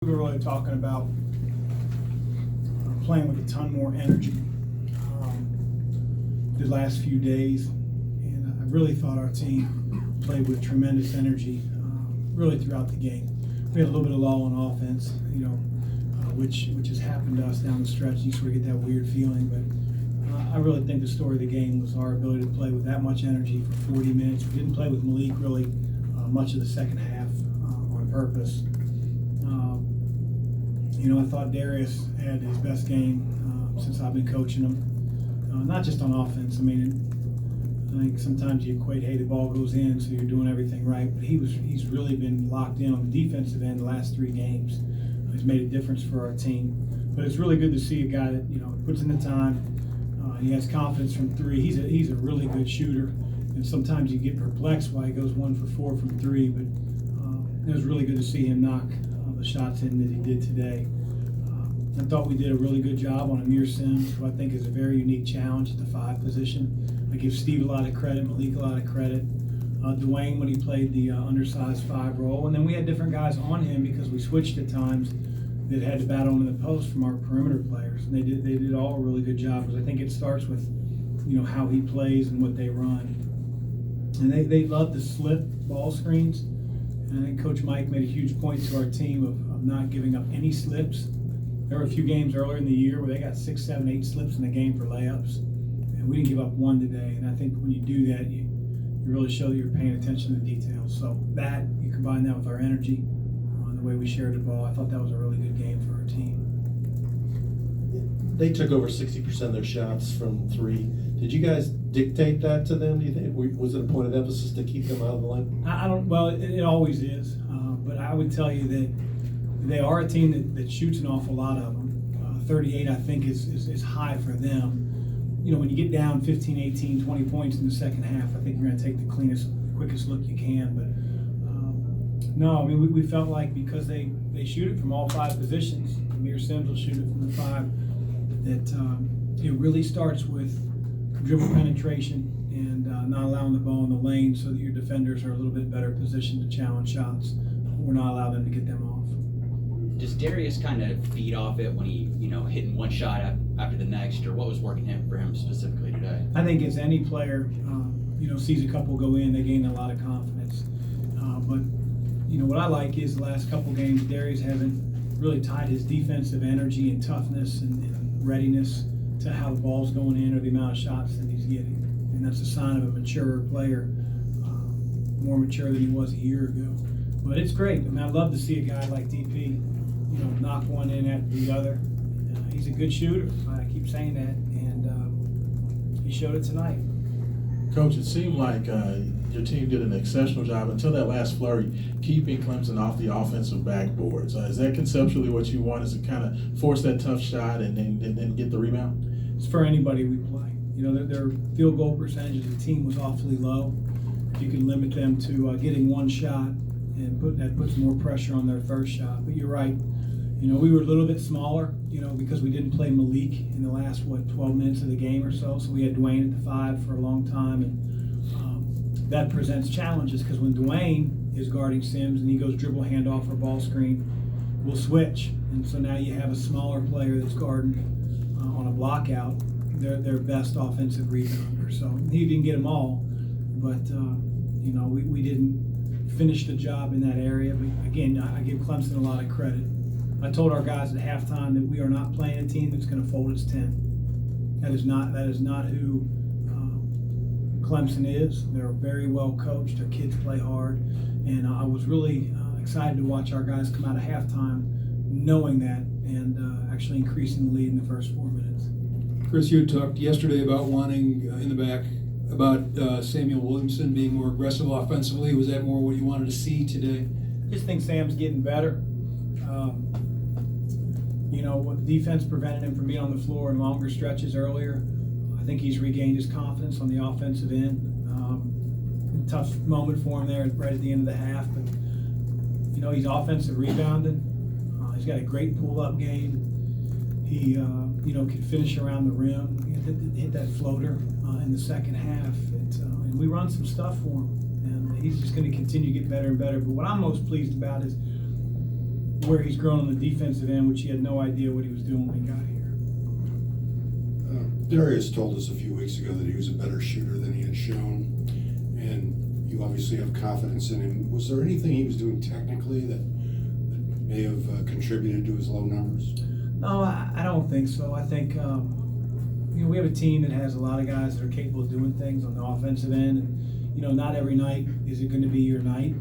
We were really talking about playing with a ton more energy the last few days, and I really thought our team played with tremendous energy really throughout the game. We had a little bit of lull on offense, which has happened to us down the stretch. You sort of get that weird feeling, but I really think the story of the game was our ability to play with that much energy for 40 minutes. We didn't play with Mack really much of the second half on purpose. I thought Darius had his best game since I've been coaching him. Not just on offense. I think sometimes you equate, hey, the ball goes in, so you're doing everything right. But he's really been locked in on the defensive end the last 3 games. He's made a difference for our team. But it's really good to see a guy that puts in the time. He has confidence from 3. He's a really good shooter. And sometimes you get perplexed why he goes 1 for 4 from 3. But it was really good to see him knock the shots in that he did today. I thought we did a really good job on Amir Sims, who I think is a very unique challenge at the 5 position. I give Steve a lot of credit, Mack a lot of credit. Dwayne when he played the undersized 5 role. And then we had different guys on him because we switched at times that had to battle him in the post from our perimeter players. And they did all a really good job, because I think it starts with how he plays and what they run. And they love to slip ball screens. And I think Coach Mike made a huge point to our team of not giving up any slips. There were a few games earlier in the year where they got 6, 7, 8 slips in the game for layups, and we didn't give up 1 today. And I think when you do that, you really show that you're paying attention to the details. So that, you combine that with our energy and the way we shared the ball, I thought that was a really good game for our team. They took over 60% of their shots from 3. Did you guys dictate that to them, do you think? Was it a point of emphasis to keep them out of the line? I don't, well, it always is, but I would tell you that they are a team that shoots an awful lot of them. 38, I think, is high for them. When you get down 15, 18, 20 points in the second half, I think you're going to take the quickest look you can. But no, we felt like because they shoot it from all 5 positions, Amir Sims will shoot it from the 5, that it really starts with dribble penetration and not allowing the ball in the lane so that your defenders are a little bit better positioned to challenge shots. We're not allowing them to get them off. Does Darius kind of feed off it when he, hitting one shot after the next, or what was working for him specifically today? I think as any player, sees a couple go in, they gain a lot of confidence. But what I like is the last couple games, Darius hasn't really tied his defensive energy and toughness and readiness to how the ball's going in or the amount of shots that he's getting. And that's a sign of a mature player, more mature than he was a year ago. But it's great. I'd love to see a guy like DP, knock one in after the other. He's a good shooter. I keep saying that, and he showed it tonight. Coach, it seemed like your team did an exceptional job until that last flurry, keeping Clemson off the offensive backboards. Is that conceptually what you want, is to kind of force that tough shot and then get the rebound? It's for anybody we play. Their field goal percentage of the team was awfully low. If you can limit them to getting 1 shot, and that puts more pressure on their first shot. But you're right. We were a little bit smaller, because we didn't play Mack in the last, 12 minutes of the game or so. So we had Dwayne at the 5 for a long time. And that presents challenges, because when Dwayne is guarding Sims and he goes dribble, handoff, or ball screen, we'll switch. And so now you have a smaller player that's guarding on a block out, their best offensive rebounder. So he didn't get them all, but, we didn't finish the job in that area. But again, I give Clemson a lot of credit. I told our guys at halftime that we are not playing a team that's going to fold its 10. That is not who Clemson is. They're very well coached. Their kids play hard, and I was really excited to watch our guys come out of halftime knowing that and actually increasing the lead in the first 4 minutes. Chris, you had talked yesterday about wanting in the back about Samuel Williamson being more aggressive offensively. Was that more what you wanted to see today? I just think Sam's getting better. What defense prevented him from being on the floor in longer stretches earlier. I think he's regained his confidence on the offensive end. Tough moment for him there right at the end of the half, but he's offensive rebounding. He's got a great pull-up game. He can finish around the rim. He hit that floater in the second half, and we run some stuff for him. And he's just going to continue to get better and better. But what I'm most pleased about is where he's grown on the defensive end, which he had no idea what he was doing when he got here. Darius told us a few weeks ago that he was a better shooter than he had shown, and you obviously have confidence in him. Was there anything he was doing technically that may have contributed to his low numbers? No, I don't think so. I think, we have a team that has a lot of guys that are capable of doing things on the offensive end. And, not every night is it going to be your night.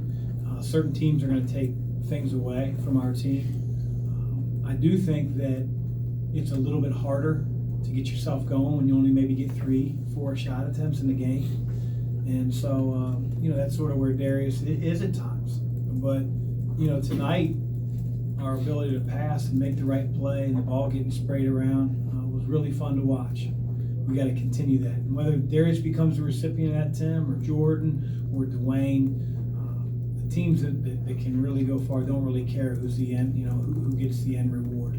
Certain teams are going to take things away from our team. I do think that it's a little bit harder to get yourself going when you only maybe get 3-4 shot attempts in the game. And so, that's sort of where Darius is at times. But, tonight, our ability to pass and make the right play and the ball getting sprayed around was really fun to watch. We got to continue that. And whether Darius becomes the recipient of that, Tim, or Jordan, or Dwayne, the teams that can really go far don't really care who's the end, who gets the end reward.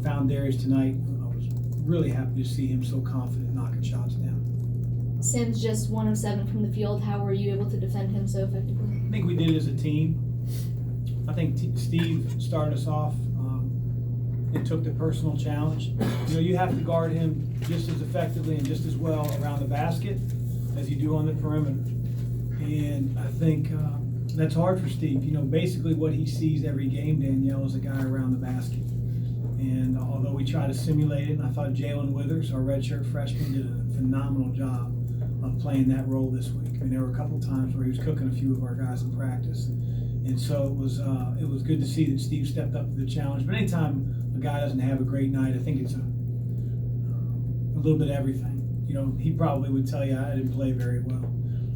Found Darius tonight. I was really happy to see him so confident knocking shots down. Sims just 1 of 7 from the field. How were you able to defend him so effectively? I think we did it as a team. I think Steve started us off and took the personal challenge. You have to guard him just as effectively and just as well around the basket as you do on the perimeter. And I think that's hard for Steve. Basically what he sees every game, Danielle, is a guy around the basket. And although we try to simulate it, and I thought Jalen Withers, our redshirt freshman, did a phenomenal job of playing that role this week. There were a couple times where he was cooking a few of our guys in practice. And so it was good to see that Steve stepped up to the challenge. But anytime a guy doesn't have a great night, I think it's a little bit of everything. He probably would tell you I didn't play very well.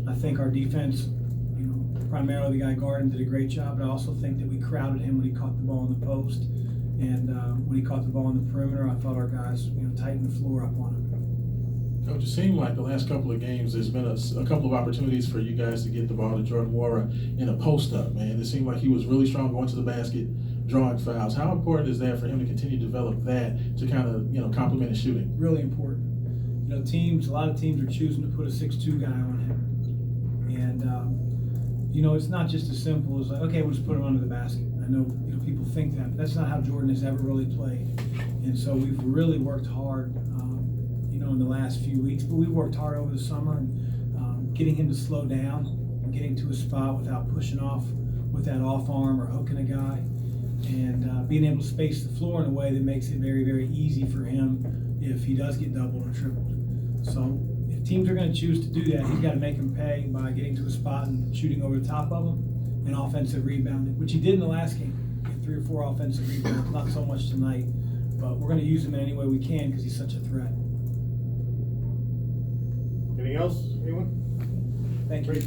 I think our defense, primarily the guy guarding, did a great job. But I also think that we crowded him when he caught the ball in the post. And when he caught the ball in the perimeter, I thought our guys, tightened the floor up on him. Coach, it seemed like the last couple of games, there's been a couple of opportunities for you guys to get the ball to Jordan Wara in a post-up, man. It seemed like he was really strong going to the basket, drawing fouls. How important is that for him to continue to develop that to kind of, complement his shooting? Really important. A lot of teams are choosing to put a 6'2" guy on him. And, it's not just as simple as, like, okay, we'll just put him under the basket. I know, people think that, but that's not how Jordan has ever really played. And so we've really worked hard, in the last few weeks, but we worked hard over the summer and getting him to slow down and getting to a spot without pushing off with that off arm or hooking a guy, and being able to space the floor in a way that makes it very, very easy for him if he does get doubled or tripled. So if teams are going to choose to do that, he's got to make them pay by getting to a spot and shooting over the top of them and offensive rebounding, which he did in the last game. He had 3 or 4 offensive rebounds, not so much tonight, but we're going to use him in any way we can because he's such a threat. Anything else, anyone? Thank you.